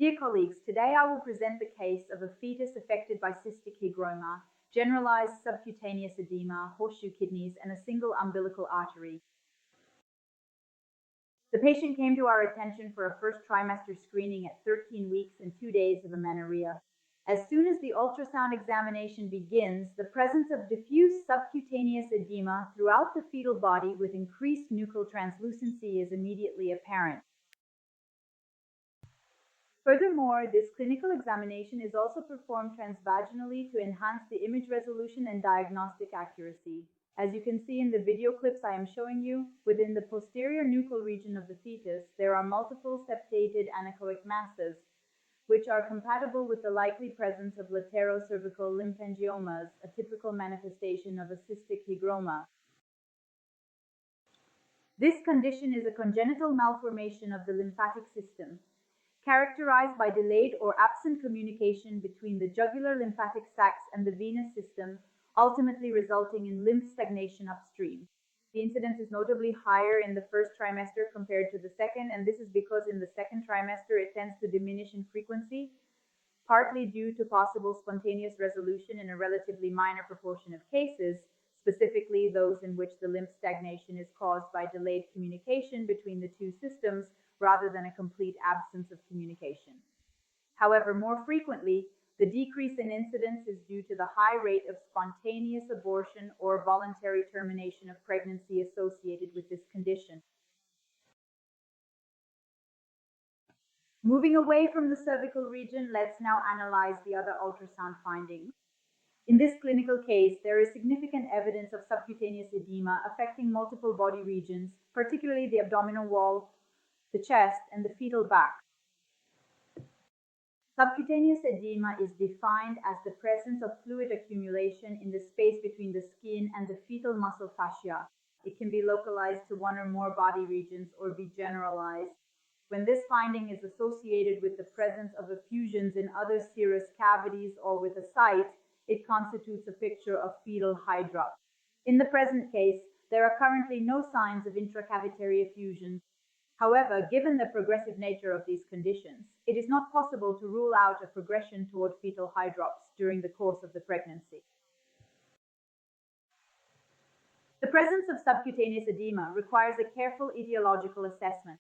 Dear colleagues, today I will present the case of a fetus affected by cystic hygroma, generalized subcutaneous edema, horseshoe kidneys, and a single umbilical artery. The patient came to our attention for a first trimester screening at 13 weeks and 2 days of amenorrhea. As soon as the ultrasound examination begins, the presence of diffuse subcutaneous edema throughout the fetal body with increased nuchal translucency is immediately apparent. Furthermore, this clinical examination is also performed transvaginally to enhance the image resolution and diagnostic accuracy. As you can see in the video clips I am showing you, within the posterior nuchal region of the fetus, there are multiple septated anechoic masses, which are compatible with the likely presence of laterocervical lymphangiomas, a typical manifestation of a cystic hygroma. This condition is a congenital malformation of the lymphatic system, characterized by delayed or absent communication between the jugular lymphatic sacs and the venous system, ultimately resulting in lymph stagnation upstream. The incidence is notably higher in the first trimester compared to the second, and this is because in the second trimester it tends to diminish in frequency, partly due to possible spontaneous resolution in a relatively minor proportion of cases, specifically those in which the lymph stagnation is caused by delayed communication between the two systems rather than a complete absence of communication. However, more frequently, the decrease in incidence is due to the high rate of spontaneous abortion or voluntary termination of pregnancy associated with this condition. Moving away from the cervical region, let's now analyze the other ultrasound findings. In this clinical case, there is significant evidence of subcutaneous edema affecting multiple body regions, particularly the abdominal wall, the chest, and the fetal back. Subcutaneous edema is defined as the presence of fluid accumulation in the space between the skin and the fetal muscle fascia. It can be localized to one or more body regions or be generalized. When this finding is associated with the presence of effusions in other serous cavities or with a site, it constitutes a picture of fetal hydrop. In the present case, there are currently no signs of intracavitary effusions. However, given the progressive nature of these conditions, it is not possible to rule out a progression toward fetal hydrops during the course of the pregnancy. The presence of subcutaneous edema requires a careful etiological assessment.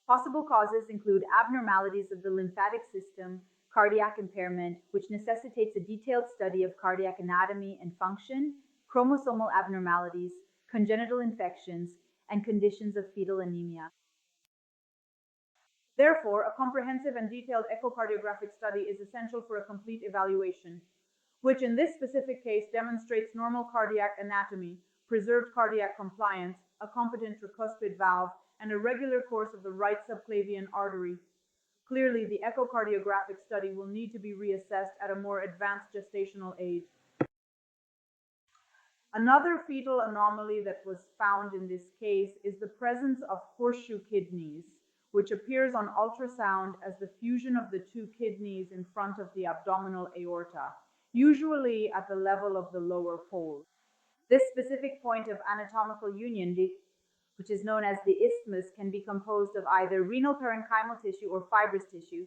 Possible causes include abnormalities of the lymphatic system, cardiac impairment, which necessitates a detailed study of cardiac anatomy and function, chromosomal abnormalities, congenital infections, and conditions of fetal anemia. Therefore, a comprehensive and detailed echocardiographic study is essential for a complete evaluation, which in this specific case demonstrates normal cardiac anatomy, preserved cardiac compliance, a competent tricuspid valve, and a regular course of the right subclavian artery. Clearly, the echocardiographic study will need to be reassessed at a more advanced gestational age. Another fetal anomaly that was found in this case is the presence of horseshoe kidneys, which appears on ultrasound as the fusion of the two kidneys in front of the abdominal aorta, usually at the level of the lower pole. This specific point of anatomical union, which is known as the isthmus, can be composed of either renal parenchymal tissue or fibrous tissue,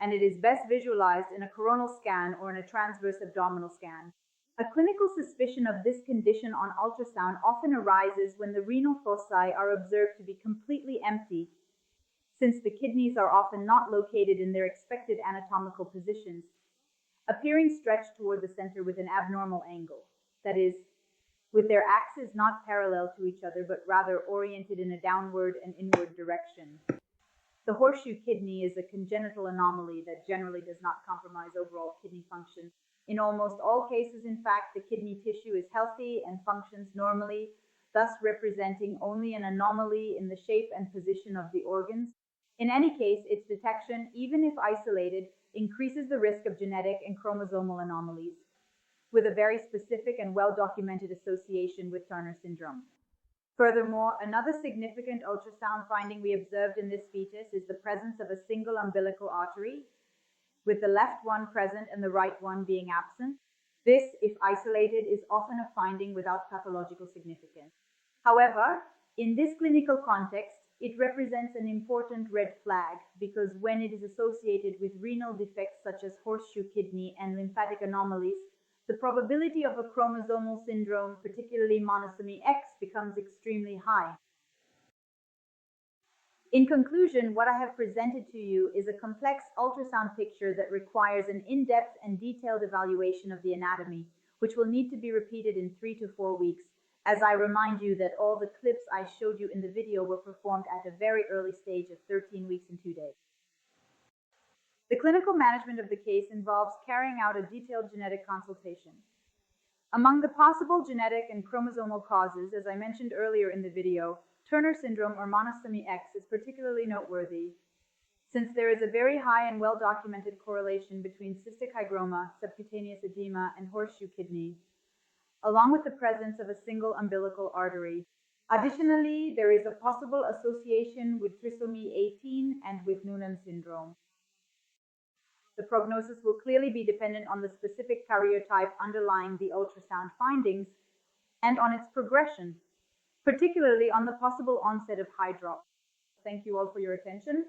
and it is best visualized in a coronal scan or in a transverse abdominal scan. A clinical suspicion of this condition on ultrasound often arises when the renal foci are observed to be completely empty, since the kidneys are often not located in their expected anatomical positions, appearing stretched toward the center with an abnormal angle, that is, with their axes not parallel to each other, but rather oriented in a downward and inward direction. The horseshoe kidney is a congenital anomaly that generally does not compromise overall kidney function. In almost all cases, in fact, the kidney tissue is healthy and functions normally, thus representing only an anomaly in the shape and position of the organs. In any case, its detection, even if isolated, increases the risk of genetic and chromosomal anomalies, with a very specific and well-documented association with Turner syndrome. Furthermore, another significant ultrasound finding we observed in this fetus is the presence of a single umbilical artery, with the left one present and the right one being absent. This, if isolated, is often a finding without pathological significance. However, in this clinical context, It represents an important red flag because when it is associated with renal defects such as horseshoe kidney and lymphatic anomalies, the probability of a chromosomal syndrome, particularly monosomy X, becomes extremely high. In conclusion, what I have presented to you is a complex ultrasound picture that requires an in-depth and detailed evaluation of the anatomy, which will need to be repeated in 3 to 4 weeks, as I remind you that all the clips I showed you in the video were performed at a very early stage of 13 weeks and 2 days. The clinical management of the case involves carrying out a detailed genetic consultation. Among the possible genetic and chromosomal causes, as I mentioned earlier in the video, Turner syndrome or monosomy X is particularly noteworthy, since there is a very high and well-documented correlation between cystic hygroma, subcutaneous edema, and horseshoe kidneys, along with the presence of a single umbilical artery. Additionally, there is a possible association with trisomy 18 and with Noonan syndrome. The prognosis will clearly be dependent on the specific karyotype underlying the ultrasound findings and on its progression, particularly on the possible onset of hydrop. Thank you all for your attention.